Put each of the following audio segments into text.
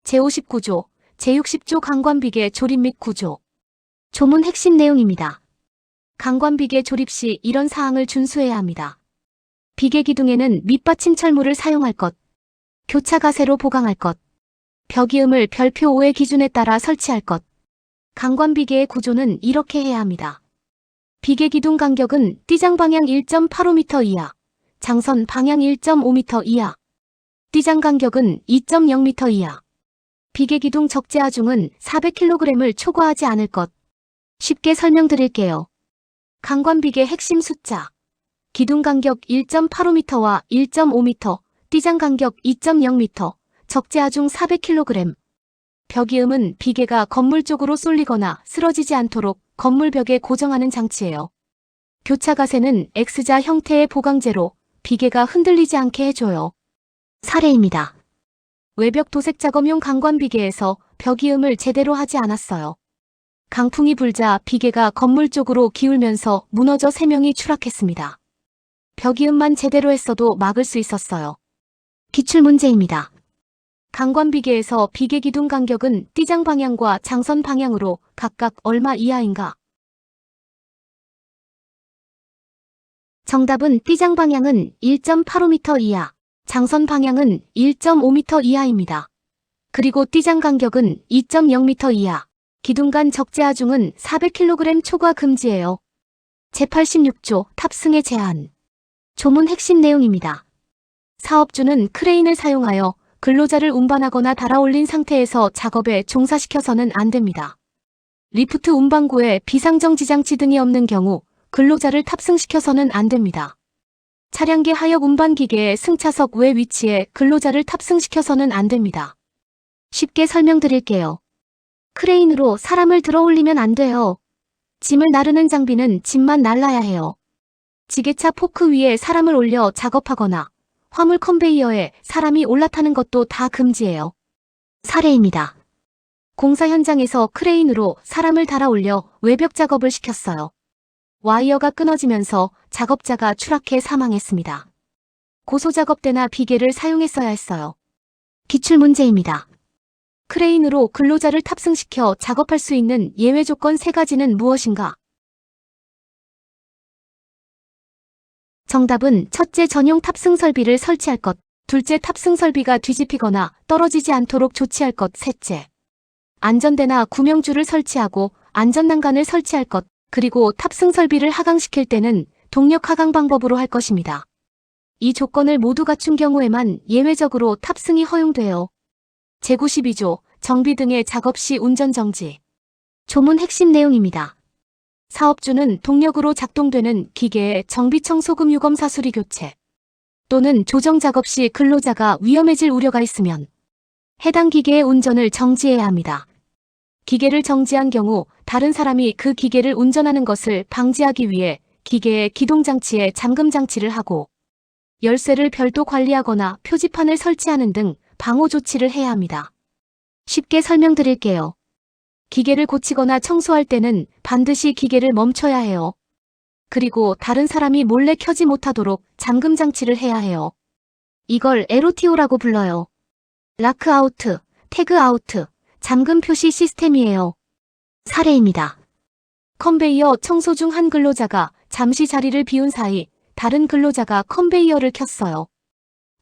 제59조, 제60조 강관비계 조립 및 구조. 조문 핵심 내용입니다. 강관비계 조립 시 이런 사항을 준수해야 합니다. 비계 기둥에는 밑받침 철물을 사용할 것, 교차 가세로 보강할 것, 벽이음을 별표 5의 기준에 따라 설치할 것. 강관비계의 구조는 이렇게 해야 합니다. 비계 기둥 간격은 띠장 방향 1.85m 이하, 장선 방향 1.5m 이하, 띠장 간격은 2.0m 이하. 비계 기둥 적재 하중은 400kg을 초과하지 않을 것. 쉽게 설명드릴게요. 강관비계 핵심 숫자. 기둥 간격 1.85m와 1.5m, 띠장 간격 2.0m, 적재 하중 400kg. 벽이음은 비계가 건물 쪽으로 쏠리거나 쓰러지지 않도록 건물 벽에 고정하는 장치예요. 교차 가세는 X자 형태의 보강재로 비계가 흔들리지 않게 해줘요. 사례입니다. 외벽 도색 작업용 강관비계에서 벽이음을 제대로 하지 않았어요. 강풍이 불자 비계가 건물 쪽으로 기울면서 무너져 3명이 추락했습니다. 벽이음만 제대로 했어도 막을 수 있었어요. 기출문제입니다. 강관비계에서 비계 기둥 간격은 띠장 방향과 장선 방향으로 각각 얼마 이하인가? 정답은 띠장 방향은 1.85m 이하, 장선 방향은 1.5m 이하입니다. 그리고 띠장 간격은 2.0m 이하, 기둥 간 적재 하중은 400kg 초과 금지예요. 제86조 탑승의 제한. 조문 핵심 내용입니다. 사업주는 크레인을 사용하여 근로자를 운반하거나 달아올린 상태에서 작업에 종사시켜서는 안 됩니다. 리프트 운반구에 비상정지 장치 등이 없는 경우 근로자를 탑승시켜서는 안 됩니다. 차량계 하역 운반기계의 승차석 외 위치에 근로자를 탑승시켜서는 안 됩니다. 쉽게 설명드릴게요. 크레인으로 사람을 들어 올리면 안 돼요. 짐을 나르는 장비는 짐만 날라야 해요. 지게차 포크 위에 사람을 올려 작업하거나 화물 컨베이어에 사람이 올라타는 것도 다 금지예요. 사례입니다. 공사 현장에서 크레인으로 사람을 달아 올려 외벽 작업을 시켰어요. 와이어가 끊어지면서 작업자가 추락해 사망했습니다. 고소작업대나 비계를 사용했어야 했어요. 기출문제입니다. 크레인으로 근로자를 탑승시켜 작업할 수 있는 예외 조건 3가지는 무엇인가? 정답은 첫째, 전용 탑승 설비를 설치할 것. 둘째, 탑승 설비가 뒤집히거나 떨어지지 않도록 조치할 것. 셋째, 안전대나 구명줄을 설치하고 안전난간을 설치할 것. 그리고 탑승 설비를 하강시킬 때는 동력 하강 방법으로 할 것입니다. 이 조건을 모두 갖춘 경우에만 예외적으로 탑승이 허용돼요. 제92조 정비 등의 작업 시 운전 정지. 조문 핵심 내용입니다. 사업주는 동력으로 작동되는 기계의 정비청 소금 유검 사수리 교체 또는 조정 작업 시 근로자가 위험해질 우려가 있으면 해당 기계의 운전을 정지해야 합니다. 기계를 정지한 경우 다른 사람이 그 기계를 운전하는 것을 방지하기 위해 기계의 기동장치에 잠금장치를 하고 열쇠를 별도 관리하거나 표지판을 설치하는 등 방호 조치를 해야 합니다. 쉽게 설명드릴게요. 기계를 고치거나 청소할 때는 반드시 기계를 멈춰야 해요. 그리고 다른 사람이 몰래 켜지 못하도록 잠금 장치를 해야 해요. 이걸 LOTO라고 불러요. 락아웃, 태그아웃, 잠금 표시 시스템이에요. 사례입니다. 컨베이어 청소 중 한 근로자가 잠시 자리를 비운 사이 다른 근로자가 컨베이어를 켰어요.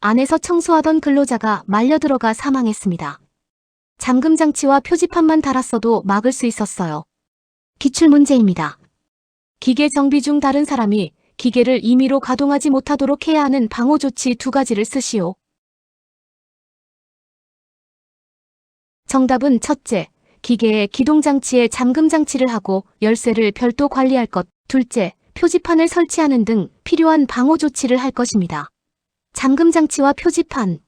안에서 청소하던 근로자가 말려 들어가 사망했습니다. 잠금 장치와 표지판만 달았어도 막을 수 있었어요. 기출문제입니다. 기계 정비 중 다른 사람이 기계를 임의로 가동하지 못하도록 해야 하는 방호 조치 2가지를 쓰시오. 정답은 첫째, 기계의 기동장치에 잠금장치를 하고 열쇠를 별도 관리할 것. 둘째, 표지판을 설치하는 등 필요한 방호 조치를 할 것입니다. 잠금장치와 표지판.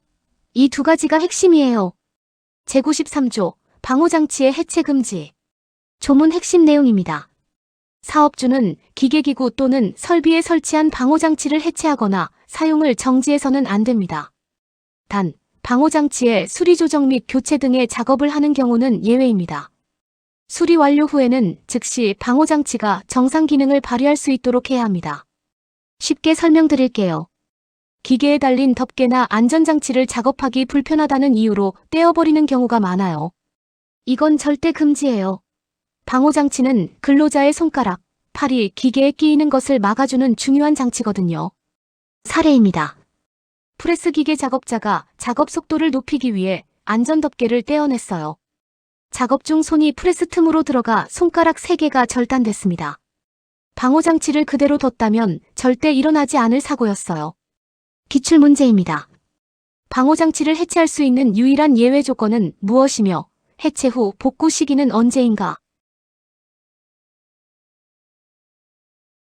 이 2가지가 핵심이에요. 제93조 방호장치의 해체 금지. 조문 핵심 내용입니다. 사업주는 기계기구 또는 설비에 설치한 방호장치를 해체하거나 사용을 정지해서는 안 됩니다. 단, 방호장치의 수리 조정 및 교체 등의 작업을 하는 경우는 예외입니다. 수리 완료 후에는 즉시 방호장치가 정상 기능을 발휘할 수 있도록 해야 합니다. 쉽게 설명드릴게요. 기계에 달린 덮개나 안전장치를 작업하기 불편하다는 이유로 떼어버리는 경우가 많아요. 이건 절대 금지예요. 방호장치는 근로자의 손가락, 팔이 기계에 끼이는 것을 막아주는 중요한 장치거든요. 사례입니다. 프레스 기계 작업자가 작업 속도를 높이기 위해 안전덮개를 떼어냈어요. 작업 중 손이 프레스 틈으로 들어가 손가락 3개가 절단됐습니다. 방호장치를 그대로 뒀다면 절대 일어나지 않을 사고였어요. 기출문제입니다. 방호장치를 해체할 수 있는 유일한 예외 조건은 무엇이며 해체 후 복구 시기는 언제인가?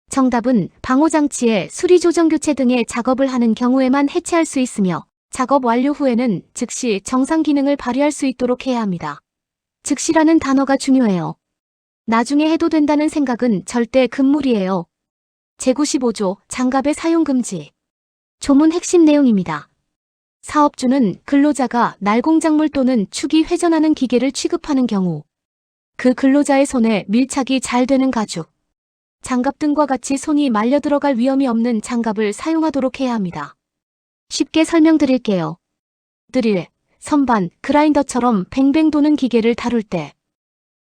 정답은 방호장치의 수리 조정 교체 등의 작업을 하는 경우에만 해체할 수 있으며 작업 완료 후에는 즉시 정상 기능을 발휘할 수 있도록 해야 합니다. 즉시라는 단어가 중요해요. 나중에 해도 된다는 생각은 절대 금물이에요. 제95조 장갑의 사용 금지. 조문 핵심 내용입니다. 사업주는 근로자가 날공작물 또는 축이 회전하는 기계를 취급하는 경우 그 근로자의 손에 밀착이 잘 되는 가죽, 장갑 등과 같이 손이 말려 들어갈 위험이 없는 장갑을 사용하도록 해야 합니다. 쉽게 설명드릴게요. 드릴, 선반, 그라인더처럼 뱅뱅 도는 기계를 다룰 때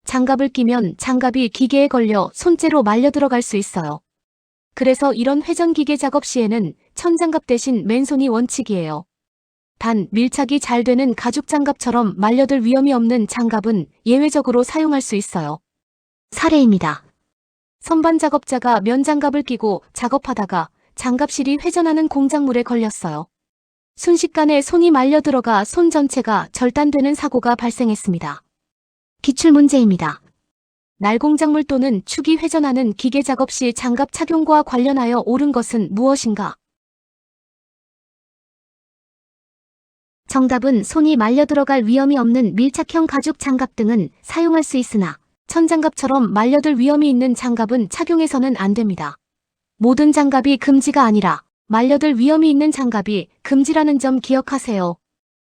장갑을 끼면 장갑이 기계에 걸려 손째로 말려 들어갈 수 있어요. 그래서 이런 회전기계 작업 시에는 천장갑 대신 맨손이 원칙이에요. 단 밀착이 잘 되는 가죽 장갑처럼 말려들 위험이 없는 장갑은 예외적으로 사용할 수 있어요. 사례입니다. 선반 작업자가 면장갑을 끼고 작업하다가 장갑실이 회전하는 공작물에 걸렸어요. 순식간에 손이 말려 들어가 손 전체가 절단되는 사고가 발생했습니다. 기출문제입니다. 날공작물 또는 축이 회전하는 기계 작업 시 장갑 착용과 관련하여 옳은 것은 무엇인가? 정답은 손이 말려 들어갈 위험이 없는 밀착형 가죽 장갑 등은 사용할 수 있으나 천장갑처럼 말려들 위험이 있는 장갑은 착용해서는 안 됩니다. 모든 장갑이 금지가 아니라 말려들 위험이 있는 장갑이 금지라는 점 기억하세요.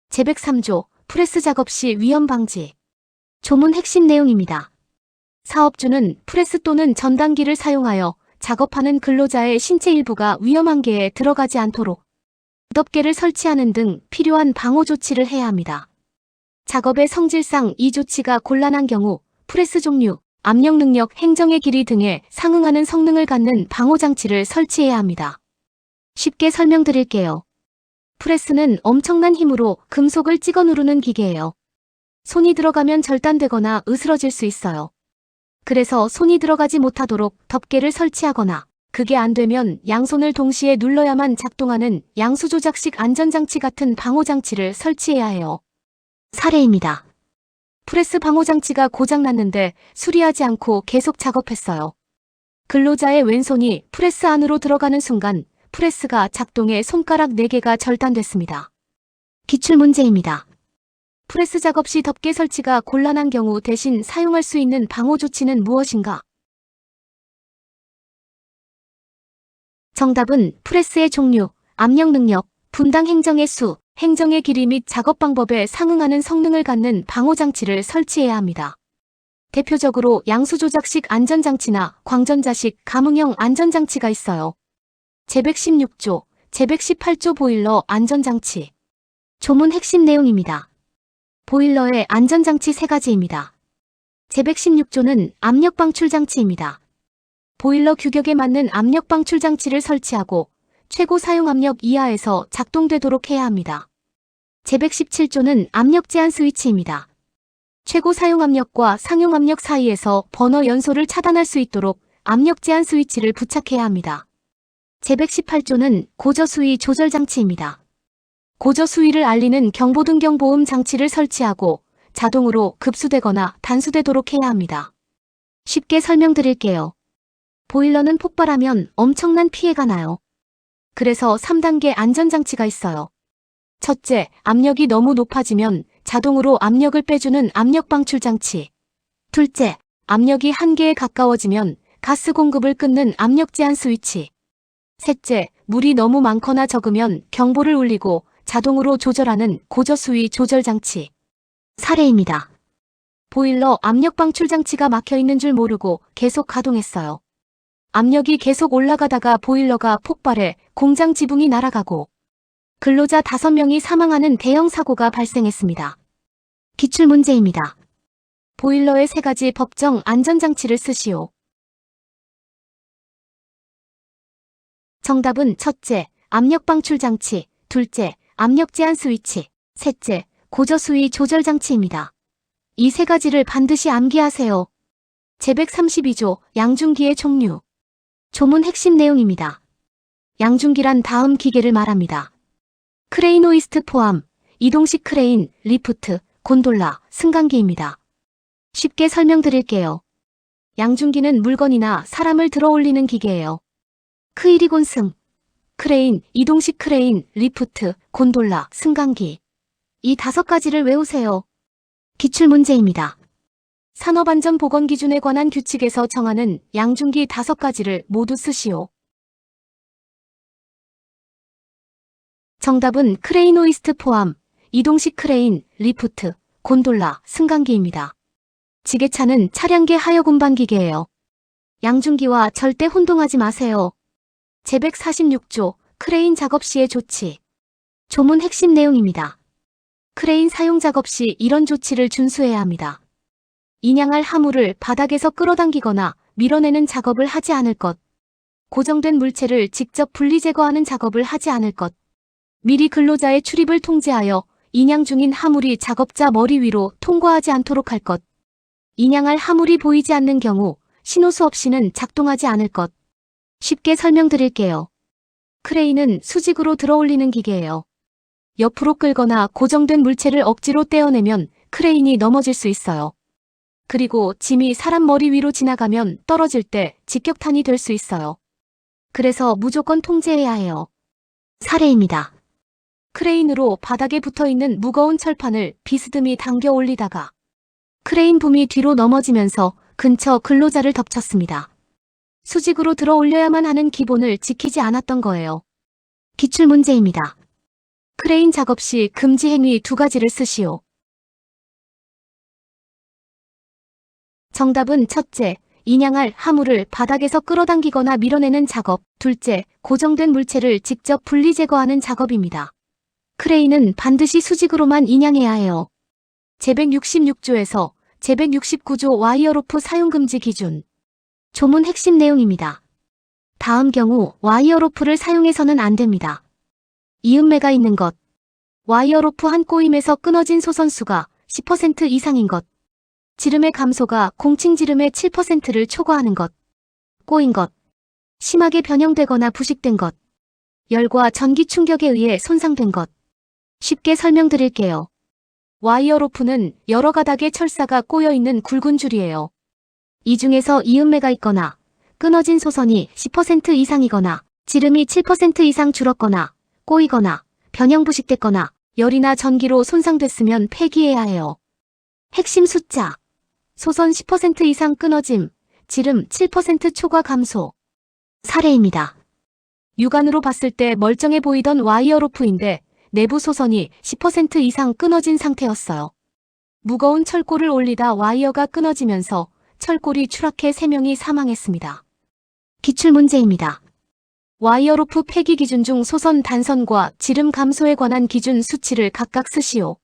제103조 프레스 작업 시 위험 방지. 조문 핵심 내용입니다. 사업주는 프레스 또는 전단기를 사용하여 작업하는 근로자의 신체 일부가 위험 한계에 들어가지 않도록 덮개를 설치하는 등 필요한 방호 조치를 해야 합니다. 작업의 성질상 이 조치가 곤란한 경우 프레스 종류, 압력 능력, 행정의 길이 등에 상응하는 성능을 갖는 방호장치를 설치해야 합니다. 쉽게 설명드릴게요. 프레스는 엄청난 힘으로 금속을 찍어 누르는 기계예요. 손이 들어가면 절단되거나 으스러질 수 있어요. 그래서 손이 들어가지 못하도록 덮개를 설치하거나 그게 안 되면 양손을 동시에 눌러야만 작동하는 양수 조작식 안전장치 같은 방호장치를 설치해야 해요. 사례입니다. 프레스 방호장치가 고장났는데 수리하지 않고 계속 작업했어요. 근로자의 왼손이 프레스 안으로 들어가는 순간 프레스가 작동해 손가락 4개가 절단됐습니다. 기출문제입니다. 프레스 작업 시 덮개 설치가 곤란한 경우 대신 사용할 수 있는 방호 조치는 무엇인가? 정답은 프레스의 종류, 압력 능력, 분당 행정의 수, 행정의 길이 및 작업 방법에 상응하는 성능을 갖는 방호장치를 설치해야 합니다. 대표적으로 양수 조작식 안전장치나 광전자식 감응형 안전장치가 있어요. 제116조, 제118조 보일러 안전장치. 조문 핵심 내용입니다. 보일러의 안전장치 3가지입니다. 제116조는 압력방출장치입니다. 보일러 규격에 맞는 압력방출장치를 설치하고 최고 사용압력 이하에서 작동되도록 해야 합니다. 제117조는 압력제한 스위치입니다. 최고 사용압력과 상용압력 사이에서 버너 연소를 차단할 수 있도록 압력제한 스위치를 부착해야 합니다. 제118조는 고저수위 조절장치입니다. 고저수위를 알리는 경보등 경보음 장치를 설치하고 자동으로 급수되거나 단수되도록 해야 합니다. 쉽게 설명드릴게요. 보일러는 폭발하면 엄청난 피해가 나요. 그래서 3단계 안전장치가 있어요. 첫째, 압력이 너무 높아지면 자동으로 압력을 빼주는 압력방출장치. 둘째, 압력이 한계에 가까워지면 가스 공급을 끊는 압력제한 스위치. 셋째, 물이 너무 많거나 적으면 경보를 울리고 자동으로 조절하는 고저수위 조절장치. 사례입니다. 보일러 압력방출장치가 막혀있는 줄 모르고 계속 가동했어요. 압력이 계속 올라가다가 보일러가 폭발해 공장 지붕이 날아가고 근로자 5명이 사망하는 대형 사고가 발생했습니다. 기출문제입니다. 보일러의 3가지 법정 안전장치를 쓰시오. 정답은 첫째, 압력 방출 장치, 둘째, 압력 제한 스위치, 셋째, 고저 수위 조절 장치입니다. 이 3가지를 반드시 암기하세요. 제132조 양중기의 종류. 조문 핵심 내용입니다. 양중기란 다음 기계를 말합니다. 크레이노이스트 포함, 이동식 크레인, 리프트, 곤돌라, 승강기입니다. 쉽게 설명드릴게요. 양중기는 물건이나 사람을 들어 올리는 기계예요. 크이리곤승, 크레인, 이동식 크레인, 리프트, 곤돌라, 승강기. 이 5가지를 외우세요. 기출문제입니다. 산업안전보건기준에 관한 규칙에서 정하는 양중기 5가지를 모두 쓰시오. 정답은 크레이노이스트 포함, 이동식 크레인, 리프트, 곤돌라, 승강기입니다. 지게차는 차량계 하역 운반 기계예요. 양중기와 절대 혼동하지 마세요. 제146조 크레인 작업 시의 조치. 조문 핵심 내용입니다. 크레인 사용 작업 시 이런 조치를 준수해야 합니다. 인양할 하물을 바닥에서 끌어당기거나 밀어내는 작업을 하지 않을 것. 고정된 물체를 직접 분리 제거하는 작업을 하지 않을 것. 미리 근로자의 출입을 통제하여 인양 중인 하물이 작업자 머리 위로 통과하지 않도록 할 것. 인양할 하물이 보이지 않는 경우 신호수 없이는 작동하지 않을 것. 쉽게 설명드릴게요. 크레인은 수직으로 들어 올리는 기계예요. 옆으로 끌거나 고정된 물체를 억지로 떼어내면 크레인이 넘어질 수 있어요. 그리고 짐이 사람 머리 위로 지나가면 떨어질 때 직격탄이 될 수 있어요. 그래서 무조건 통제해야 해요. 사례입니다. 크레인으로 바닥에 붙어있는 무거운 철판을 비스듬히 당겨 올리다가 크레인 붐이 뒤로 넘어지면서 근처 근로자를 덮쳤습니다. 수직으로 들어 올려야만 하는 기본을 지키지 않았던 거예요. 기출문제입니다. 크레인 작업 시 금지 행위 2가지를 쓰시오. 정답은 첫째, 인양할 하물을 바닥에서 끌어당기거나 밀어내는 작업, 둘째, 고정된 물체를 직접 분리 제거하는 작업입니다. 크레인은 반드시 수직으로만 인양해야 해요. 제166조에서 제169조 와이어로프 사용 금지 기준. 조문 핵심 내용입니다. 다음 경우 와이어로프를 사용해서는 안 됩니다. 이음매가 있는 것. 와이어로프 한 꼬임에서 끊어진 소선수가 10% 이상인 것. 지름의 감소가 공칭 지름의 7%를 초과하는 것. 꼬인 것. 심하게 변형되거나 부식된 것. 열과 전기 충격에 의해 손상된 것. 쉽게 설명드릴게요. 와이어로프는 여러 가닥의 철사가 꼬여있는 굵은 줄이에요. 이 중에서 이음매가 있거나 끊어진 소선이 10% 이상이거나 지름이 7% 이상 줄었거나 꼬이거나 변형 부식됐거나 열이나 전기로 손상됐으면 폐기해야 해요. 핵심 숫자. 소선 10% 이상 끊어짐, 지름 7% 초과 감소. 사례입니다. 육안으로 봤을 때 멀쩡해 보이던 와이어로프인데 내부 소선이 10% 이상 끊어진 상태였어요. 무거운 철골을 올리다 와이어가 끊어지면서 철골이 추락해 3명이 사망했습니다. 기출문제입니다. 와이어로프 폐기 기준 중 소선 단선과 지름 감소에 관한 기준 수치를 각각 쓰시오.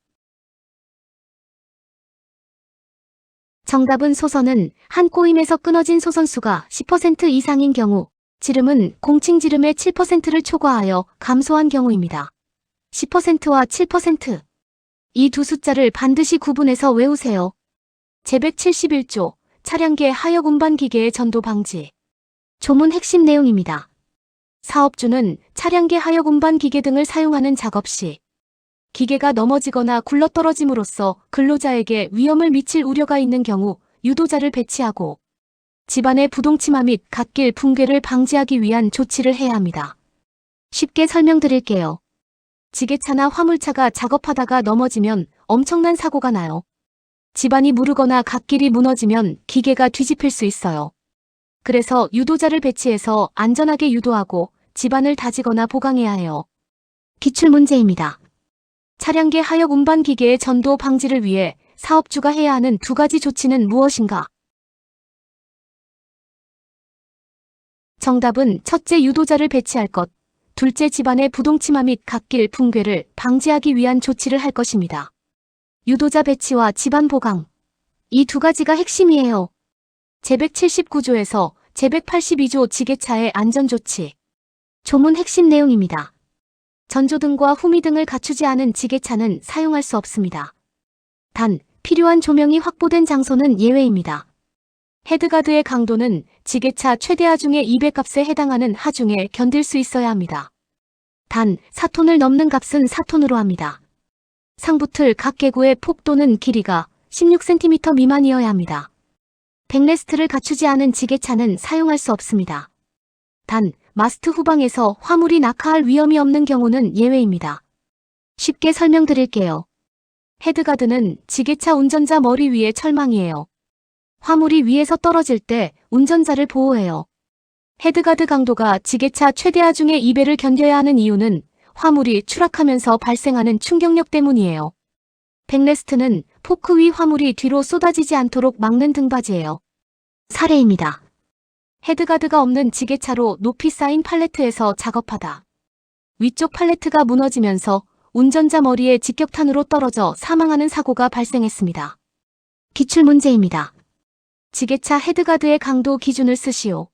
정답은 소선은 한 꼬임에서 끊어진 소선수가 10% 이상인 경우, 지름은 공칭 지름의 7%를 초과하여 감소한 경우입니다. 10%와 7%. 이 두 숫자를 반드시 구분해서 외우세요. 제171조 차량계 하역 운반 기계의 전도 방지. 조문 핵심 내용입니다. 사업주는 차량계 하역 운반 기계 등을 사용하는 작업 시 기계가 넘어지거나 굴러떨어짐으로써 근로자에게 위험을 미칠 우려가 있는 경우 유도자를 배치하고 집안의 부동침하 및 갓길 붕괴를 방지하기 위한 조치를 해야 합니다. 쉽게 설명드릴게요. 지게차나 화물차가 작업하다가 넘어지면 엄청난 사고가 나요. 집안이 무르거나 갓길이 무너지면 기계가 뒤집힐 수 있어요. 그래서 유도자를 배치해서 안전하게 유도하고 집안을 다지거나 보강해야 해요. 기출문제입니다. 차량계 하역 운반 기계의 전도 방지를 위해 사업주가 해야 하는 2가지 조치는 무엇인가? 정답은 첫째 유도자를 배치할 것, 둘째, 집안의 부동치마 및 갓길 붕괴를 방지하기 위한 조치를 할 것입니다. 유도자 배치와 집안 보강. 이 두 가지가 핵심이에요. 제179조에서 제182조 지게차의 안전조치. 조문 핵심 내용입니다. 전조등과 후미등을 갖추지 않은 지게차는 사용할 수 없습니다. 단, 필요한 조명이 확보된 장소는 예외입니다. 헤드가드의 강도는 지게차 최대 하중의 200값에 해당하는 하중에 견딜 수 있어야 합니다. 단, 4톤을 넘는 값은 4톤으로 합니다. 상부틀 각 개구의 폭 또는 길이가 16cm 미만이어야 합니다. 백레스트를 갖추지 않은 지게차는 사용할 수 없습니다. 단, 마스트 후방에서 화물이 낙하할 위험이 없는 경우는 예외입니다. 쉽게 설명드릴게요. 헤드가드는 지게차 운전자 머리 위에 철망이에요. 화물이 위에서 떨어질 때 운전자를 보호해요. 헤드가드 강도가 지게차 최대 하중의 2배를 견뎌야 하는 이유는 화물이 추락하면서 발생하는 충격력 때문이에요. 백레스트는 포크 위 화물이 뒤로 쏟아지지 않도록 막는 등받이에요. 사례입니다. 헤드가드가 없는 지게차로 높이 쌓인 팔레트에서 작업하다. 위쪽 팔레트가 무너지면서 운전자 머리에 직격탄으로 떨어져 사망하는 사고가 발생했습니다. 기출문제입니다. 지게차 헤드가드의 강도 기준을 쓰시오.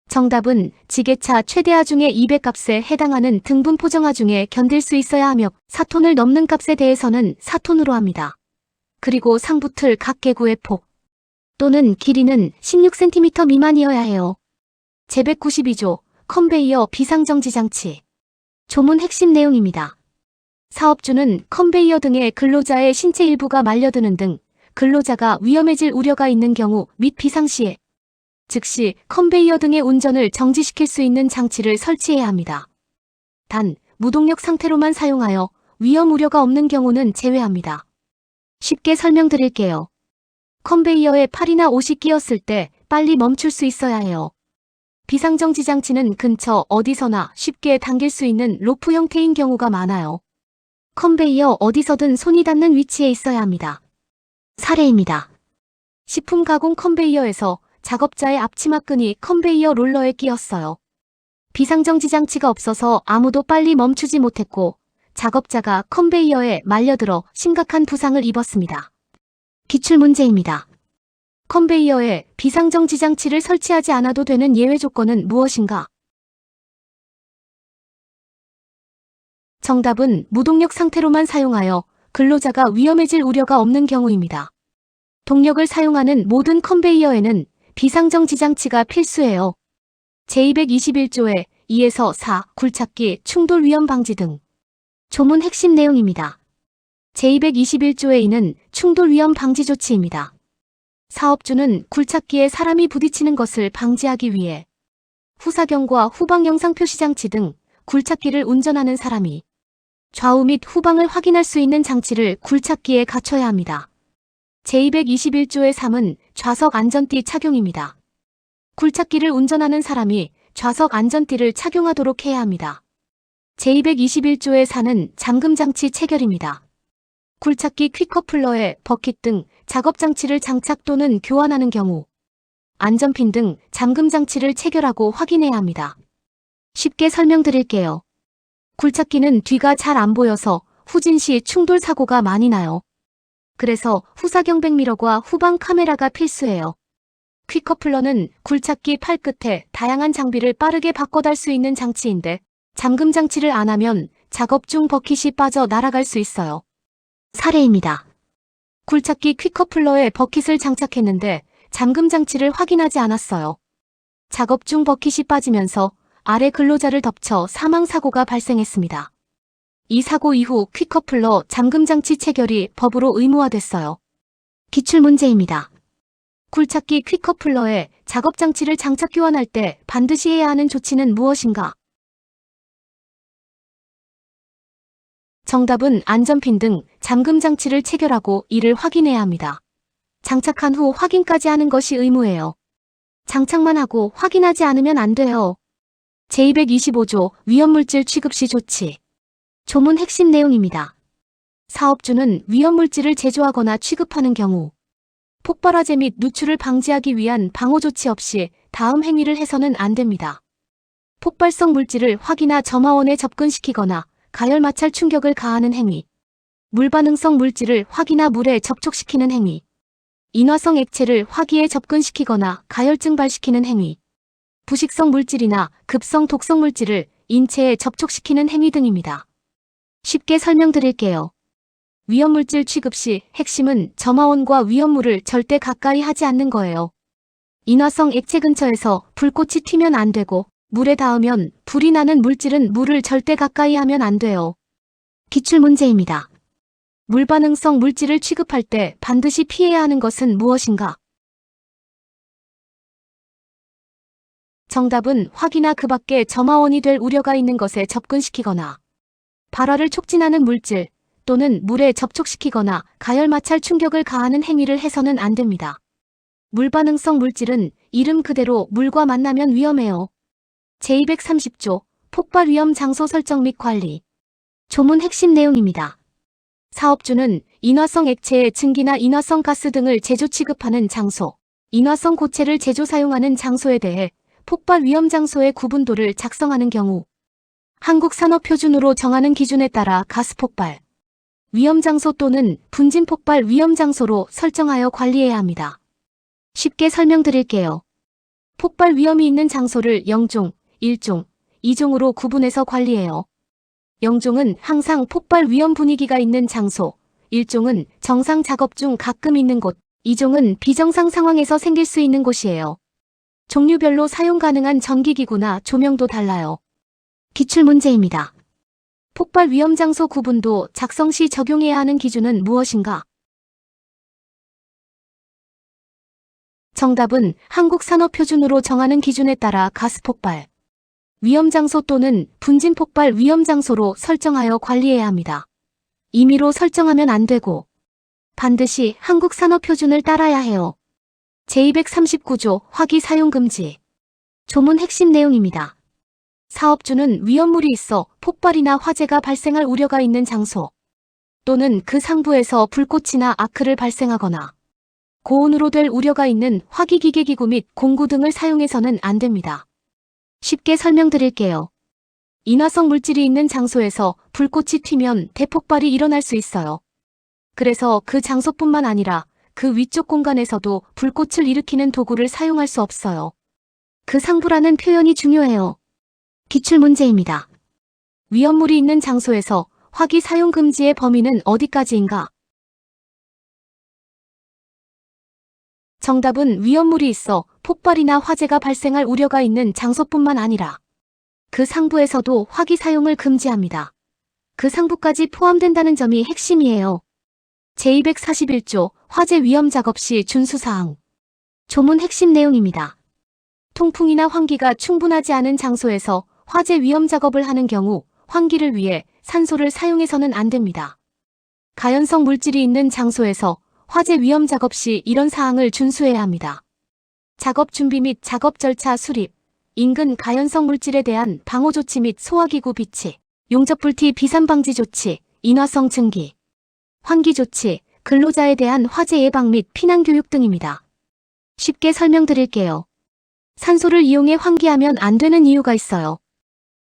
정답은 지게차 최대 하중의 200값에 해당하는 등분 포정 하중에 견딜 수 있어야 하며 4톤을 넘는 값에 대해서는 4톤으로 합니다. 그리고 상부틀 각 개구의 폭 또는 길이는 16cm 미만이어야 해요. 제192조 컨베이어 비상정지 장치. 조문 핵심 내용입니다. 사업주는 컨베이어 등의 근로자의 신체 일부가 말려드는 등 근로자가 위험해질 우려가 있는 경우 및 비상시에 즉시 컨베이어 등의 운전을 정지시킬 수 있는 장치를 설치해야 합니다. 단, 무동력 상태로만 사용하여 위험 우려가 없는 경우는 제외합니다. 쉽게 설명드릴게요. 컨베이어에 팔이나 옷이 끼었을 때 빨리 멈출 수 있어야 해요. 비상정지 장치는 근처 어디서나 쉽게 당길 수 있는 로프 형태인 경우가 많아요. 컨베이어 어디서든 손이 닿는 위치에 있어야 합니다. 사례입니다. 식품 가공 컨베이어에서 작업자의 앞치마끈이 컨베이어 롤러에 끼었어요. 비상정지 장치가 없어서 아무도 빨리 멈추지 못했고 작업자가 컨베이어에 말려들어 심각한 부상을 입었습니다. 기출문제입니다. 컨베이어에 비상정지 장치를 설치하지 않아도 되는 예외 조건은 무엇인가? 정답은 무동력 상태로만 사용하여 근로자가 위험해질 우려가 없는 경우입니다. 동력을 사용하는 모든 컨베이어에는 비상정지 장치가 필수예요. 제221조에 2에서 4 굴착기 충돌 위험 방지 등. 조문 핵심 내용입니다. 제221조의 2는 충돌 위험 방지 조치입니다. 사업주는 굴착기에 사람이 부딪히는 것을 방지하기 위해 후사경과 후방 영상 표시 장치 등 굴착기를 운전하는 사람이 좌우 및 후방을 확인할 수 있는 장치를 굴착기에 갖춰야 합니다. 제221조의 3은 좌석 안전띠 착용입니다. 굴착기를 운전하는 사람이 좌석 안전띠를 착용하도록 해야 합니다. 제221조의 4는 잠금장치 체결입니다. 굴착기 퀵커플러에 버킷 등 작업장치를 장착 또는 교환하는 경우 안전핀 등 잠금장치를 체결하고 확인해야 합니다. 쉽게 설명드릴게요. 굴착기는 뒤가 잘 안 보여서 후진 시 충돌 사고가 많이 나요. 그래서 후사경 백미러과 후방 카메라가 필수예요. 퀵커플러는 굴착기 팔 끝에 다양한 장비를 빠르게 바꿔 달 수 있는 장치인데 잠금 장치를 안 하면 작업 중 버킷이 빠져 날아갈 수 있어요. 사례입니다. 굴착기 퀵커플러에 버킷을 장착했는데 잠금 장치를 확인하지 않았어요. 작업 중 버킷이 빠지면서 아래 근로자를 덮쳐 사망사고가 발생했습니다. 이 사고 이후 퀵커플러 잠금 장치 체결이 법으로 의무화됐어요. 기출문제입니다. 굴착기 퀵커플러에 작업장치를 장착 교환할 때 반드시 해야 하는 조치는 무엇인가? 정답은 안전핀 등 잠금 장치를 체결하고 이를 확인해야 합니다. 장착한 후 확인까지 하는 것이 의무예요. 장착만 하고 확인하지 않으면 안 돼요. 제225조 위험물질 취급 시 조치. 조문 핵심 내용입니다. 사업주는 위험물질을 제조하거나 취급하는 경우 폭발화재 및 누출을 방지하기 위한 방호 조치 없이 다음 행위를 해서는 안 됩니다. 폭발성 물질을 화기나 점화원에 접근시키거나 가열 마찰 충격을 가하는 행위. 물반응성 물질을 화기나 물에 접촉시키는 행위. 인화성 액체를 화기에 접근시키거나 가열 증발시키는 행위. 부식성 물질이나 급성 독성 물질을 인체에 접촉시키는 행위 등입니다. 쉽게 설명드릴게요. 위험물질 취급 시 핵심은 점화원과 위험물을 절대 가까이 하지 않는 거예요. 인화성 액체 근처에서 불꽃이 튀면 안 되고 물에 닿으면 불이 나는 물질은 물을 절대 가까이 하면 안 돼요. 기출문제입니다. 물반응성 물질을 취급할 때 반드시 피해야 하는 것은 무엇인가? 정답은 화기나 그 밖에 점화원이 될 우려가 있는 것에 접근시키거나 발화를 촉진하는 물질 또는 물에 접촉시키거나 가열 마찰 충격을 가하는 행위를 해서는 안 됩니다. 물반응성 물질은 이름 그대로 물과 만나면 위험해요. 제230조 폭발 위험 장소 설정 및 관리. 조문 핵심 내용입니다. 사업주는 인화성 액체의 증기나 인화성 가스 등을 제조 취급하는 장소, 인화성 고체를 제조 사용하는 장소에 대해 폭발 위험 장소의 구분도를 작성하는 경우 한국산업표준으로 정하는 기준에 따라 가스 폭발 위험 장소 또는 분진 폭발 위험 장소로 설정하여 관리해야 합니다. 쉽게 설명드릴게요. 폭발 위험이 있는 장소를 0종, 1종, 2종으로 구분해서 관리해요. 0종은 항상 폭발 위험 분위기가 있는 장소, 1종은 정상 작업 중 가끔 있는 곳, 2종은 비정상 상황에서 생길 수 있는 곳이에요. 종류별로 사용 가능한 전기기구나 조명도 달라요. 기출문제입니다. 폭발 위험 장소 구분도 작성 시 적용해야 하는 기준은 무엇인가? 정답은 한국산업표준으로 정하는 기준에 따라 가스 폭발 위험 장소 또는 분진 폭발 위험 장소로 설정하여 관리해야 합니다. 임의로 설정하면 안 되고 반드시 한국산업표준을 따라야 해요. 제239조 화기 사용 금지. 조문 핵심 내용입니다. 사업주는 위험물이 있어 폭발이나 화재가 발생할 우려가 있는 장소 또는 그 상부에서 불꽃이나 아크를 발생하거나 고온으로 될 우려가 있는 화기기계기구 및 공구 등을 사용해서는 안 됩니다. 쉽게 설명드릴게요. 인화성 물질이 있는 장소에서 불꽃이 튀면 대폭발이 일어날 수 있어요. 그래서 그 장소뿐만 아니라 그 위쪽 공간에서도 불꽃을 일으키는 도구를 사용할 수 없어요. 그 상부라는 표현이 중요해요. 기출문제입니다. 위험물이 있는 장소에서 화기 사용 금지의 범위는 어디까지인가? 정답은 위험물이 있어 폭발이나 화재가 발생할 우려가 있는 장소뿐만 아니라 그 상부에서도 화기 사용을 금지합니다. 그 상부까지 포함된다는 점이 핵심이에요. 제241조 화재 위험 작업 시 준수사항. 조문 핵심 내용입니다. 통풍이나 환기가 충분하지 않은 장소에서 화재 위험 작업을 하는 경우 환기를 위해 산소를 사용해서는 안 됩니다. 가연성 물질이 있는 장소에서 화재 위험 작업 시 이런 사항을 준수해야 합니다. 작업 준비 및 작업 절차 수립, 인근 가연성 물질에 대한 방호 조치 및 소화기구 비치, 용접불티 비산 방지 조치, 인화성 증기, 환기 조치, 근로자에 대한 화재 예방 및 피난 교육 등입니다. 쉽게 설명드릴게요. 산소를 이용해 환기하면 안 되는 이유가 있어요.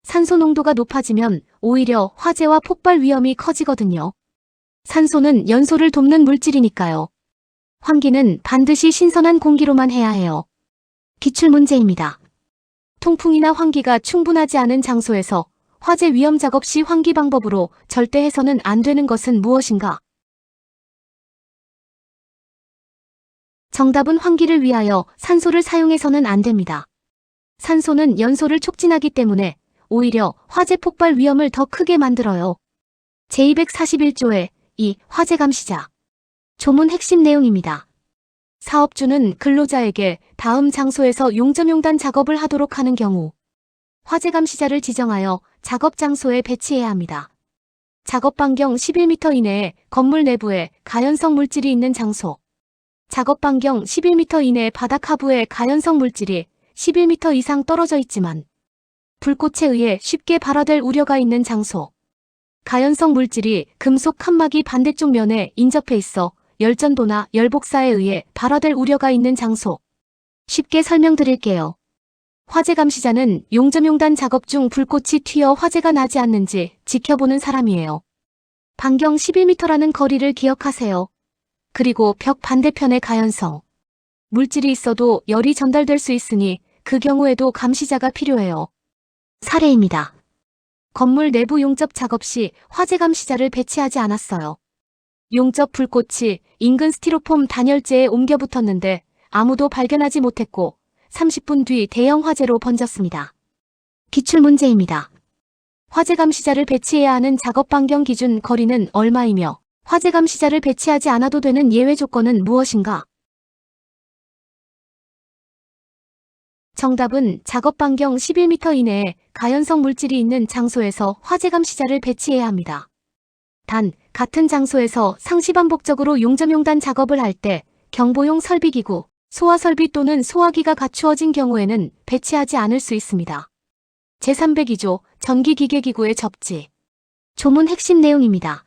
산소 농도가 높아지면 오히려 화재와 폭발 위험이 커지거든요. 산소는 연소를 돕는 물질이니까요. 환기는 반드시 신선한 공기로만 해야 해요. 기출문제입니다. 통풍이나 환기가 충분하지 않은 장소에서 화재 위험 작업 시 환기 방법으로 절대 해서는 안 되는 것은 무엇인가? 정답은 환기를 위하여 산소를 사용해서는 안 됩니다. 산소는 연소를 촉진하기 때문에 오히려 화재 폭발 위험을 더 크게 만들어요. 제241조의 화재 감시자. 조문 핵심 내용입니다. 사업주는 근로자에게 다음 장소에서 용접용단 작업을 하도록 하는 경우 화재 감시자를 지정하여 작업 장소에 배치해야 합니다. 작업 반경 11m 이내에 건물 내부에 가연성 물질이 있는 장소, 작업 반경 11m 이내 바닥 하부에 가연성 물질이 11m 이상 떨어져 있지만 불꽃에 의해 쉽게 발화될 우려가 있는 장소, 가연성 물질이 금속 칸막이 반대쪽 면에 인접해 있어 열전도나 열복사에 의해 발화될 우려가 있는 장소, 쉽게 설명드릴게요. 화재 감시자는 용접용단 작업 중 불꽃이 튀어 화재가 나지 않는지 지켜보는 사람이에요. 반경 11m라는 거리를 기억하세요. 그리고 벽 반대편의 가연성. 물질이 있어도 열이 전달될 수 있으니 그 경우에도 감시자가 필요해요. 사례입니다. 건물 내부 용접 작업 시 화재 감시자를 배치하지 않았어요. 용접 불꽃이 인근 스티로폼 단열재에 옮겨 붙었는데 아무도 발견하지 못했고 30분 뒤 대형 화재로 번졌습니다. 기출문제입니다. 화재 감시자를 배치해야 하는 작업 반경 기준 거리는 얼마이며 화재 감시자를 배치하지 않아도 되는 예외 조건은 무엇인가? 정답은 작업 반경 11m 이내에 가연성 물질이 있는 장소에서 화재 감시자를 배치해야 합니다. 단, 같은 장소에서 상시반복적으로 용접용단 작업을 할 때 경보용 설비기구, 소화설비 또는 소화기가 갖추어진 경우에는 배치하지 않을 수 있습니다. 제302조 전기기계기구의 접지. 조문 핵심 내용입니다.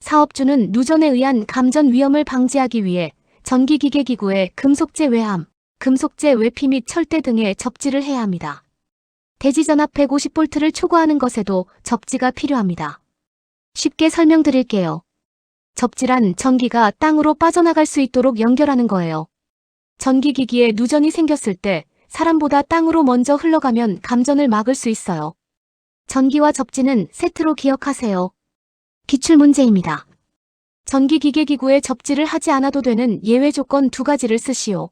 사업주는 누전에 의한 감전 위험을 방지하기 위해 전기기계기구에 금속재 외함, 금속재 외피 및 철대 등의 접지를 해야 합니다. 대지전압 150V를 초과하는 것에도 접지가 필요합니다. 쉽게 설명드릴게요. 접지란 전기가 땅으로 빠져나갈 수 있도록 연결하는 거예요. 전기기기에 누전이 생겼을 때 사람보다 땅으로 먼저 흘러가면 감전을 막을 수 있어요. 전기와 접지는 세트로 기억하세요. 기출문제입니다. 전기기계기구에 접지를 하지 않아도 되는 예외 조건 2가지를 쓰시오.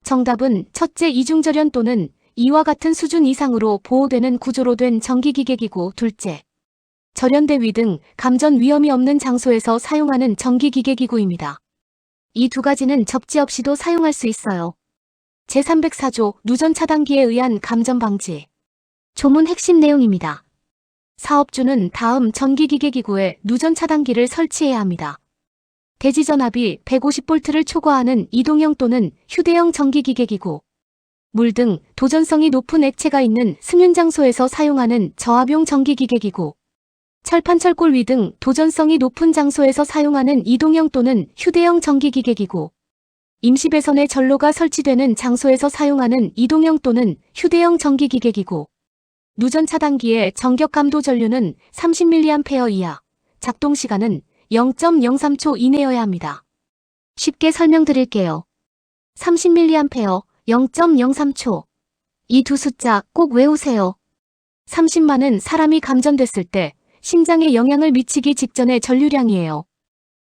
정답은 첫째 이중절연 또는 이와 같은 수준 이상으로 보호되는 구조로 된 전기기계기구, 둘째 절연대 위 등 감전 위험이 없는 장소에서 사용하는 전기기계기구입니다. 이 2가지는 접지 없이도 사용할 수 있어요. 제304조 누전 차단기에 의한 감전 방지. 조문 핵심 내용입니다. 사업주는 다음 전기기계기구에 누전 차단기를 설치해야 합니다. 대지전압이 150V를 초과하는 이동형 또는 휴대용 전기기계기구, 물 등 도전성이 높은 액체가 있는 승윤 장소에서 사용하는 저압용 전기기계기구, 철판 철골 위 등 도전성이 높은 장소에서 사용하는 이동형 또는 휴대용 전기기계기구, 임시배선의 전로가 설치되는 장소에서 사용하는 이동형 또는 휴대용 전기기계기구, 누전 차단기의 전격감도 전류는 30mA 이하, 작동시간은 0.03초 이내여야 합니다. 쉽게 설명드릴게요. 30mA, 0.03초. 이 2 숫자 꼭 외우세요. 30만은 사람이 감전됐을 때 심장에 영향을 미치기 직전의 전류량이에요.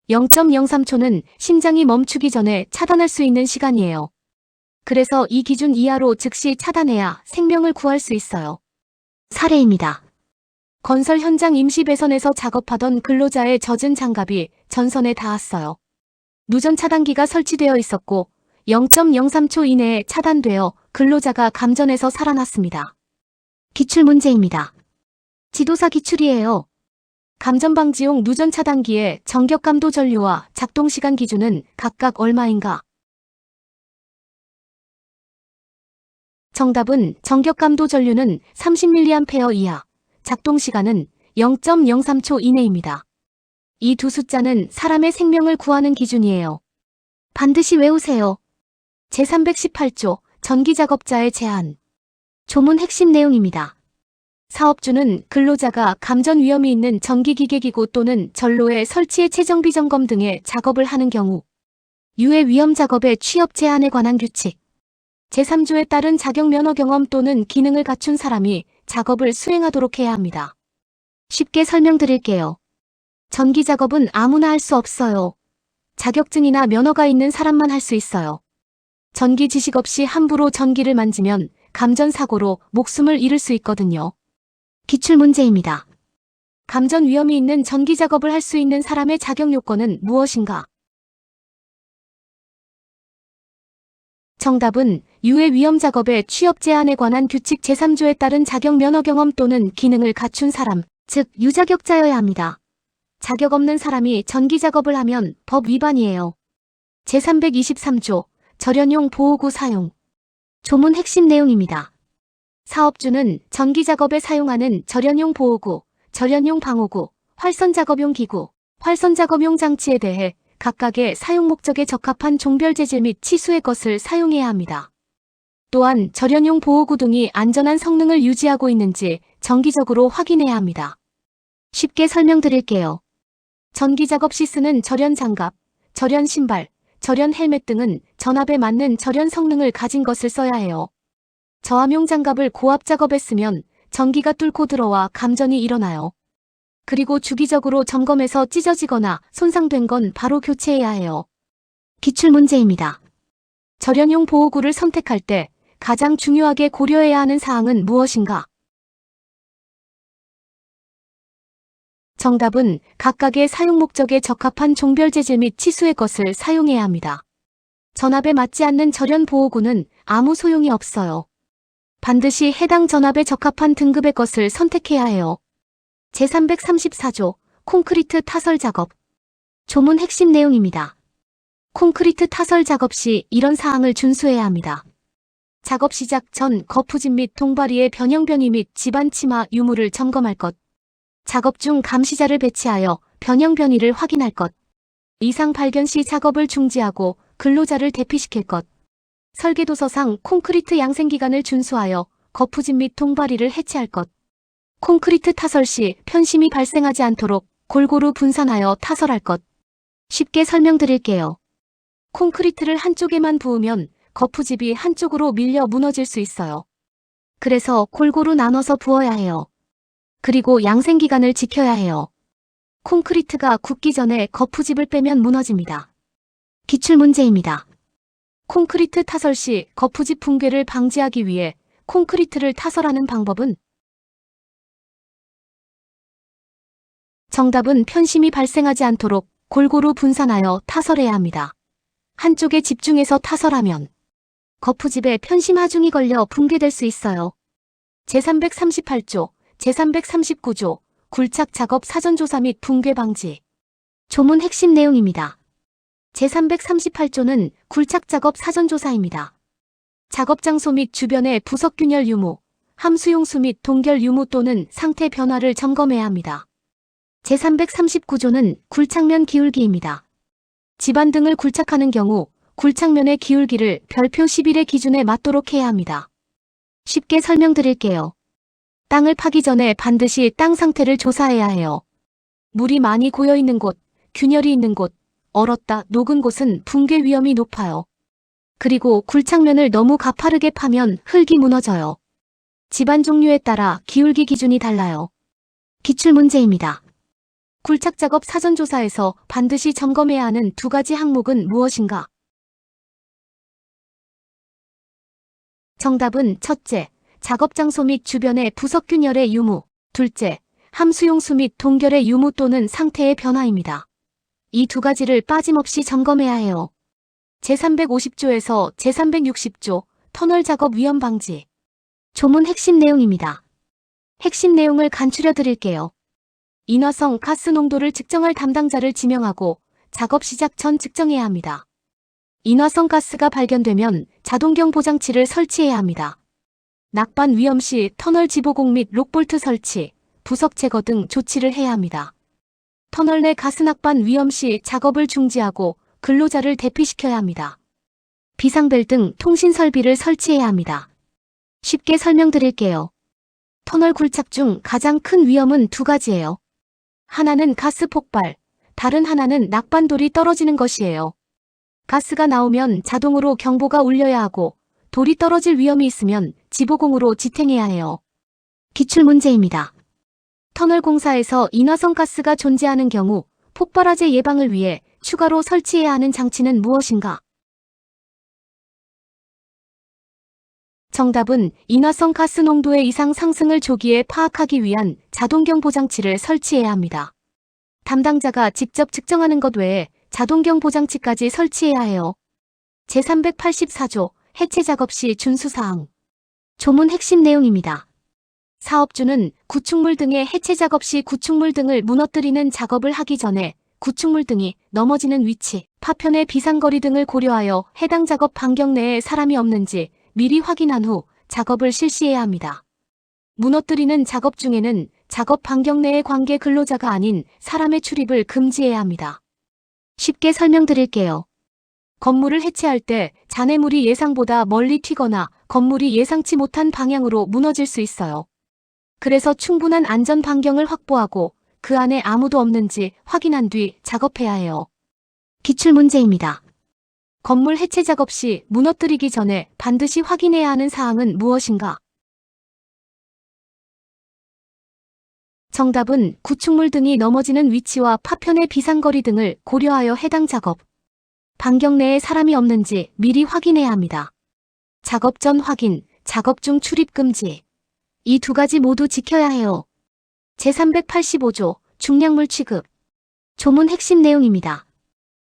0.03초는 심장이 멈추기 전에 차단할 수 있는 시간이에요. 그래서 이 기준 이하로 즉시 차단해야 생명을 구할 수 있어요. 사례입니다. 건설 현장 임시배선에서 작업하던 근로자의 젖은 장갑이 전선에 닿았어요. 누전 차단기가 설치되어 있었고 0.03초 이내에 차단되어 근로자가 감전에서 살아났습니다. 기출문제입니다. 지도사 기출이에요. 감전방지용 누전 차단기의 전격감도 전류와 작동시간 기준은 각각 얼마인가? 정답은 전격감도 전류는 30mA 이하, 작동시간은 0.03초 이내입니다. 이 2 숫자는 사람의 생명을 구하는 기준이에요. 반드시 외우세요. 제318조 전기작업자의 제한. 조문 핵심 내용입니다. 사업주는 근로자가 감전 위험이 있는 전기기계기구 또는 전로의 설치의 최정비 점검 등의 작업을 하는 경우 유해 위험 작업의 취업 제한에 관한 규칙 제3조에 따른 자격 면허 경험 또는 기능을 갖춘 사람이 작업을 수행하도록 해야 합니다. 쉽게 설명드릴게요. 전기 작업은 아무나 할 수 없어요. 자격증이나 면허가 있는 사람만 할 수 있어요. 전기 지식 없이 함부로 전기를 만지면 감전 사고로 목숨을 잃을 수 있거든요. 기출문제입니다. 감전 위험이 있는 전기 작업을 할 수 있는 사람의 자격 요건은 무엇인가? 정답은 유해 위험 작업의 취업 제한에 관한 규칙 제3조에 따른 자격 면허 경험 또는 기능을 갖춘 사람, 즉 유자격자여야 합니다. 자격 없는 사람이 전기 작업을 하면 법 위반이에요. 제323조 절연용 보호구 사용. 조문 핵심 내용입니다. 사업주는 전기 작업에 사용하는 절연용 보호구, 절연용 방호구, 활선 작업용 기구, 활선 작업용 장치에 대해 각각의 사용 목적에 적합한 종별 재질 및 치수의 것을 사용해야 합니다. 또한 절연용 보호구동이 안전한 성능을 유지하고 있는지 정기적으로 확인해야 합니다. 쉽게 설명드릴게요. 전기 작업 시 쓰는 절연 장갑, 절연 신발, 절연 헬멧 등은 전압에 맞는 절연 성능을 가진 것을 써야 해요. 저압용 장갑을 고압 작업에 쓰면 전기가 뚫고 들어와 감전이 일어나요. 그리고 주기적으로 점검해서 찢어지거나 손상된 건 바로 교체해야 해요. 기출문제입니다. 절연용 보호구를 선택할 때 가장 중요하게 고려해야 하는 사항은 무엇인가? 정답은 각각의 사용 목적에 적합한 종별 재질 및 치수의 것을 사용해야 합니다. 전압에 맞지 않는 절연 보호구는 아무 소용이 없어요. 반드시 해당 전압에 적합한 등급의 것을 선택해야 해요. 제334조 콘크리트 타설 작업. 조문 핵심 내용입니다. 콘크리트 타설 작업 시 이런 사항을 준수해야 합니다. 작업 시작 전 거푸집 및 동바리의 변형 변이 및 집안 침하 유무를 점검할 것. 작업 중 감시자를 배치하여 변형 변이를 확인할 것. 이상 발견 시 작업을 중지하고 근로자를 대피시킬 것. 설계도서상 콘크리트 양생기간을 준수하여 거푸집 및 동바리를 해체할 것. 콘크리트 타설 시 편심이 발생하지 않도록 골고루 분산하여 타설할 것. 쉽게 설명드릴게요. 콘크리트를 한쪽에만 부으면 거푸집이 한쪽으로 밀려 무너질 수 있어요. 그래서 골고루 나눠서 부어야 해요. 그리고 양생기간을 지켜야 해요. 콘크리트가 굳기 전에 거푸집을 빼면 무너집니다. 기출문제입니다. 콘크리트 타설 시 거푸집 붕괴를 방지하기 위해 콘크리트를 타설하는 방법은? 정답은 편심이 발생하지 않도록 골고루 분산하여 타설해야 합니다. 한쪽에 집중해서 타설하면 거푸집에 편심 하중이 걸려 붕괴될 수 있어요. 제338조, 제339조, 굴착 작업 사전조사 및 붕괴 방지. 조문 핵심 내용입니다. 제338조는 굴착 작업 사전조사입니다. 작업 장소 및 주변의 부석균열 유무, 함수용수 및 동결 유무 또는 상태 변화를 점검해야 합니다. 제339조는 굴착면 기울기입니다. 집안 등을 굴착하는 경우 굴착면의 기울기를 별표 11의 기준에 맞도록 해야 합니다. 쉽게 설명드릴게요. 땅을 파기 전에 반드시 땅 상태를 조사해야 해요. 물이 많이 고여있는 곳, 균열이 있는 곳, 얼었다 녹은 곳은 붕괴 위험이 높아요. 그리고 굴착면을 너무 가파르게 파면 흙이 무너져요. 집안 종류에 따라 기울기 기준이 달라요. 기출문제입니다. 굴착 작업 사전조사에서 반드시 점검해야 하는 두 가지 항목은 무엇인가? 정답은 첫째, 작업 장소 및 주변의 부석균열의 유무, 둘째, 함수용수 및 동결의 유무 또는 상태의 변화입니다. 이 두 가지를 빠짐없이 점검해야 해요. 제350조에서 제360조 터널 작업 위험 방지. 조문 핵심 내용입니다. 핵심 내용을 간추려 드릴게요. 인화성 가스 농도를 측정할 담당자를 지명하고 작업 시작 전 측정해야 합니다. 인화성 가스가 발견되면 자동경 보장치를 설치해야 합니다. 낙반 위험 시 터널 지보공 및 록볼트 설치, 부석 제거 등 조치를 해야 합니다. 터널 내 가스 낙반 위험 시 작업을 중지하고 근로자를 대피시켜야 합니다. 비상벨 등 통신 설비를 설치해야 합니다. 쉽게 설명드릴게요. 터널 굴착 중 가장 큰 위험은 두 가지예요. 하나는 가스 폭발, 다른 하나는 낙반돌이 떨어지는 것이에요. 가스가 나오면 자동으로 경보가 울려야 하고 돌이 떨어질 위험이 있으면 지보공으로 지탱해야 해요. 기출문제입니다. 터널 공사에서 인화성 가스가 존재하는 경우 폭발화재 예방을 위해 추가로 설치해야 하는 장치는 무엇인가? 정답은 인화성 가스 농도의 이상 상승을 조기에 파악하기 위한 자동경 보장치를 설치해야 합니다. 담당자가 직접 측정하는 것 외에 자동경 보장치까지 설치해야 해요. 제384조 해체 작업 시 준수사항. 조문 핵심 내용입니다. 사업주는 구축물 등의 해체 작업 시 구축물 등을 무너뜨리는 작업을 하기 전에 구축물 등이 넘어지는 위치, 파편의 비상거리 등을 고려하여 해당 작업 반경 내에 사람이 없는지 미리 확인한 후 작업을 실시해야 합니다. 무너뜨리는 작업 중에는 작업 반경 내의 관계 근로자가 아닌 사람의 출입을 금지해야 합니다. 쉽게 설명드릴게요. 건물을 해체할 때 잔해물이 예상보다 멀리 튀거나 건물이 예상치 못한 방향으로 무너질 수 있어요. 그래서 충분한 안전 반경을 확보하고 그 안에 아무도 없는지 확인한 뒤 작업해야 해요. 기출문제입니다. 건물 해체 작업 시 무너뜨리기 전에 반드시 확인해야 하는 사항은 무엇인가? 정답은 구축물 등이 넘어지는 위치와 파편의 비상거리 등을 고려하여 해당 작업 반경 내에 사람이 없는지 미리 확인해야 합니다. 작업 전 확인, 작업 중 출입 금지. 이 두 가지 모두 지켜야 해요. 제385조 중량물 취급. 조문 핵심 내용입니다.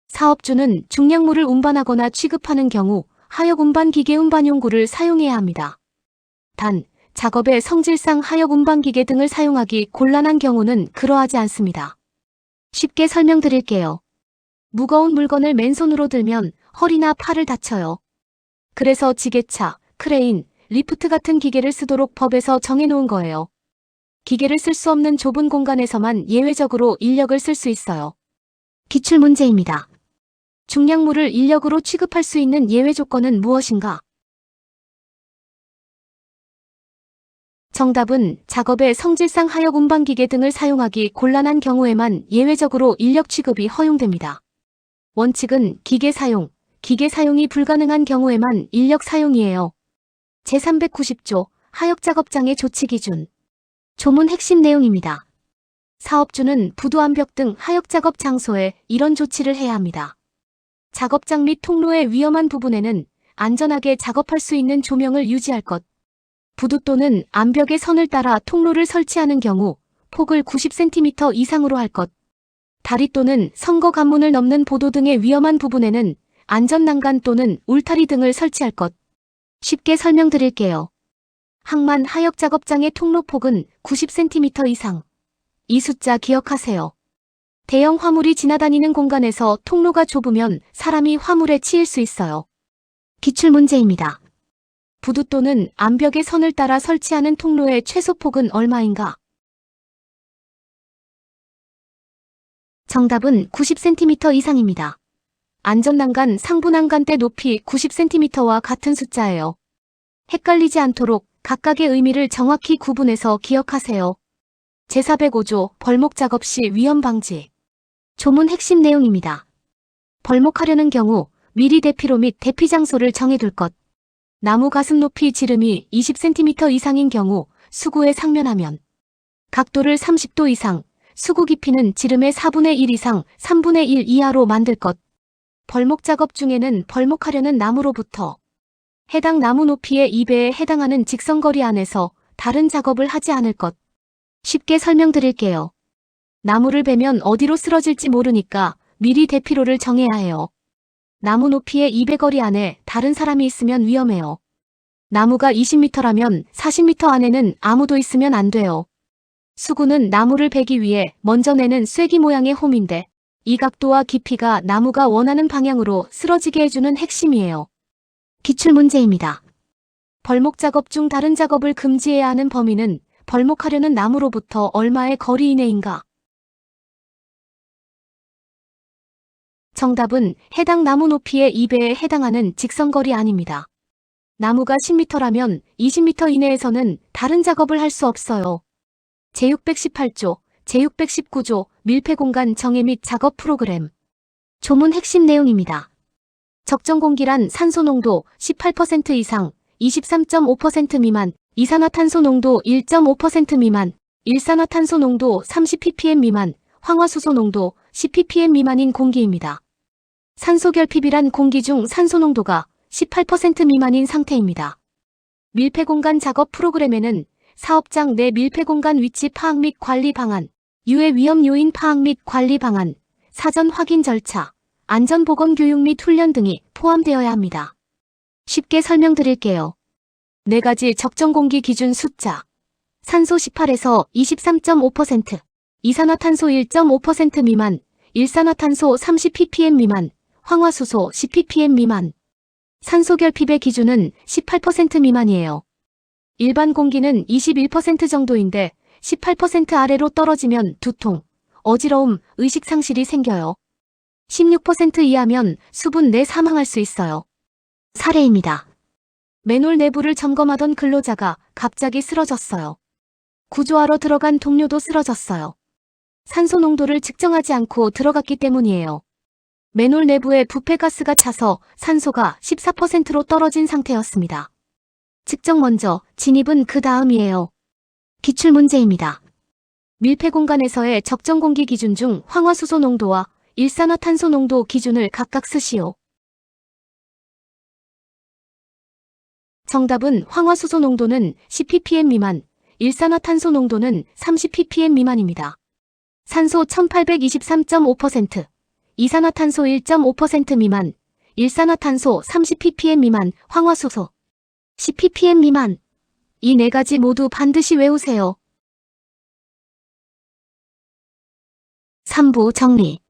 사업주는 중량물을 운반하거나 취급하는 경우 하역 운반 기계 운반 용구를 사용해야 합니다. 단, 작업의 성질상 하역 운반 기계 등을 사용하기 곤란한 경우는 그러하지 않습니다. 쉽게 설명드릴게요. 무거운 물건을 맨손으로 들면 허리나 팔을 다쳐요. 그래서 지게차, 크레인, 리프트 같은 기계를 쓰도록 법에서 정해놓은 거예요. 기계를 쓸 수 없는 좁은 공간에서만 예외적으로 인력을 쓸 수 있어요. 기출문제입니다. 중량물을 인력으로 취급할 수 있는 예외 조건은 무엇인가? 정답은 작업의 성질상 하역 운반 기계 등을 사용하기 곤란한 경우에만 예외적으로 인력 취급이 허용됩니다. 원칙은 기계 사용이 불가능한 경우에만 인력 사용이에요. 제390조 하역작업장의 조치 기준. 조문 핵심 내용입니다. 사업주는 부두암벽 등 하역작업 장소에 이런 조치를 해야 합니다. 작업장 및 통로의 위험한 부분에는 안전하게 작업할 수 있는 조명을 유지할 것. 부두 또는 암벽의 선을 따라 통로를 설치하는 경우 폭을 90cm 이상으로 할 것. 다리 또는 선거 관문을 넘는 보도 등의 위험한 부분에는 안전난간 또는 울타리 등을 설치할 것. 쉽게 설명드릴게요. 항만 하역작업장의 통로폭은 90cm 이상. 이 숫자 기억하세요. 대형 화물이 지나다니는 공간에서 통로가 좁으면 사람이 화물에 치일 수 있어요. 기출문제입니다. 부두 또는 암벽의 선을 따라 설치하는 통로의 최소폭은 얼마인가? 정답은 90cm 이상입니다. 안전난간 상부난간대 높이 90cm와 같은 숫자예요. 헷갈리지 않도록 각각의 의미를 정확히 구분해서 기억하세요. 제405조 벌목 작업 시 위험 방지. 조문 핵심 내용입니다. 벌목하려는 경우 미리 대피로 및 대피 장소를 정해둘 것. 나무 가슴 높이 지름이 20cm 이상인 경우 수구에 상면하면 각도를 30도 이상, 수구 깊이는 지름의 4분의 1 이상 3분의 1 이하로 만들 것. 벌목 작업 중에는 벌목하려는 나무로부터 해당 나무 높이의 2배에 해당하는 직선거리 안에서 다른 작업을 하지 않을 것. 쉽게 설명드릴게요. 나무를 베면 어디로 쓰러질지 모르니까 미리 대피로를 정해야 해요. 나무 높이의 2배 거리 안에 다른 사람이 있으면 위험해요. 나무가 20m라면 40m 안에는 아무도 있으면 안 돼요. 수구는 나무를 베기 위해 먼저 내는 쐐기 모양의 홈인데 이 각도와 깊이가 나무가 원하는 방향으로 쓰러지게 해주는 핵심이에요. 기출문제입니다. 벌목 작업 중 다른 작업을 금지해야 하는 범위는 벌목하려는 나무로부터 얼마의 거리 이내인가? 정답은 해당 나무 높이의 2배에 해당하는 직선거리 안입니다. 나무가 10m라면 20m 이내에서는 다른 작업을 할 수 없어요. 제618조, 제619조 밀폐공간 정해 및 작업 프로그램. 조문 핵심 내용입니다. 적정 공기란 산소 농도 18% 이상, 23.5% 미만, 이산화탄소 농도 1.5% 미만, 일산화탄소 농도 30ppm 미만, 황화수소 농도 10ppm 미만인 공기입니다. 산소 결핍이란 공기 중 산소 농도가 18% 미만인 상태입니다. 밀폐공간 작업 프로그램에는 사업장 내 밀폐공간 위치 파악 및 관리 방안, 유해 위험 요인 파악 및 관리 방안, 사전 확인 절차, 안전보건 교육 및 훈련 등이 포함되어야 합니다. 쉽게 설명드릴게요. 4가지 적정 공기 기준 숫자. 산소 18에서 23.5%, 이산화탄소 1.5% 미만, 일산화탄소 30ppm 미만, 황화수소 10ppm 미만. 산소 결핍의 기준은 18% 미만이에요. 일반 공기는 21% 정도인데 18% 아래로 떨어지면 두통, 어지러움, 의식상실이 생겨요. 16% 이하면 수분 내 사망할 수 있어요. 사례입니다. 맨홀 내부를 점검하던 근로자가 갑자기 쓰러졌어요. 구조하러 들어간 동료도 쓰러졌어요. 산소 농도를 측정하지 않고 들어갔기 때문이에요. 맨홀 내부에 부패가스가 차서 산소가 14%로 떨어진 상태였습니다. 측정 먼저, 진입은 그 다음이에요. 기출문제입니다. 밀폐 공간에서의 적정 공기 기준 중 황화수소 농도와 일산화탄소 농도 기준을 각각 쓰시오. 정답은 황화수소 농도는 10ppm 미만, 일산화탄소 농도는 30ppm 미만입니다. 산소 1823.5%, 이산화탄소 1.5% 미만, 일산화탄소 30ppm 미만, 황화수소 10ppm 미만. 이 네 가지 모두 반드시 외우세요. 3부 정리.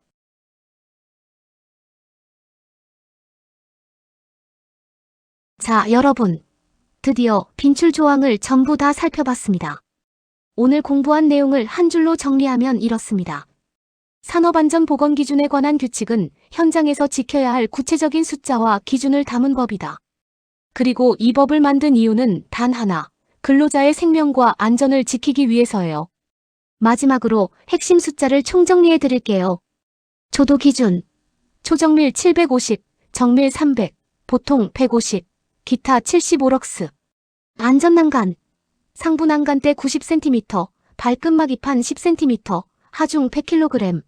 자, 여러분. 드디어 빈출 조항을 전부 다 살펴봤습니다. 오늘 공부한 내용을 한 줄로 정리하면 이렇습니다. 산업안전보건기준에 관한 규칙은 현장에서 지켜야 할 구체적인 숫자와 기준을 담은 법이다. 그리고 이 법을 만든 이유는 단 하나, 근로자의 생명과 안전을 지키기 위해서예요. 마지막으로 핵심 숫자를 총정리해 드릴게요. 조도 기준. 초정밀 750, 정밀 300, 보통 150, 기타 75럭스. 안전난간. 상부 난간대 90cm, 발끝막 이판 10cm, 하중 100kg.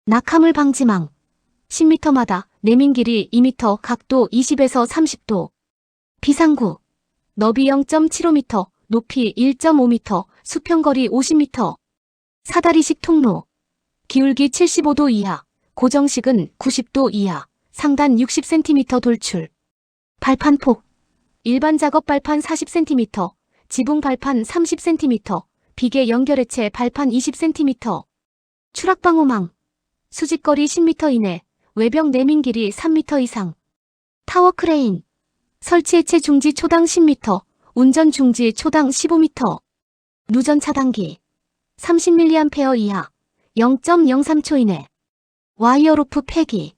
낙하물 방지망. 10m마다 내민 길이 2m, 각도 20에서 30도. 비상구. 너비 0.75m, 높이 1.5m, 수평거리 50m. 사다리식 통로. 기울기 75도 이하, 고정식은 90도 이하, 상단 60cm 돌출. 발판폭. 일반 작업 발판 40cm, 지붕 발판 30cm, 비계 연결해체 발판 20cm. 추락방호망. 수직거리 10m 이내, 외벽 내민 길이 3m 이상. 타워 크레인. 설치 해체 중지 초당 10m, 운전 중지 초당 15m. 누전 차단기. 30mA 이하, 0.03초 이내. 와이어 로프 폐기.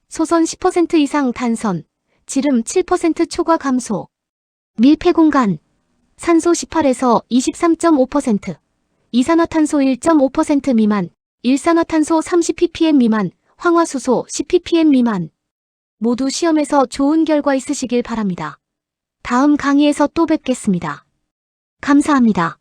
소선 10% 이상 단선, 지름 7% 초과 감소. 밀폐 공간. 산소 18에서 23.5%, 이산화탄소 1.5% 미만, 일산화탄소 30ppm 미만, 황화수소 10ppm 미만. 모두 시험에서 좋은 결과 있으시길 바랍니다. 다음 강의에서 또 뵙겠습니다. 감사합니다.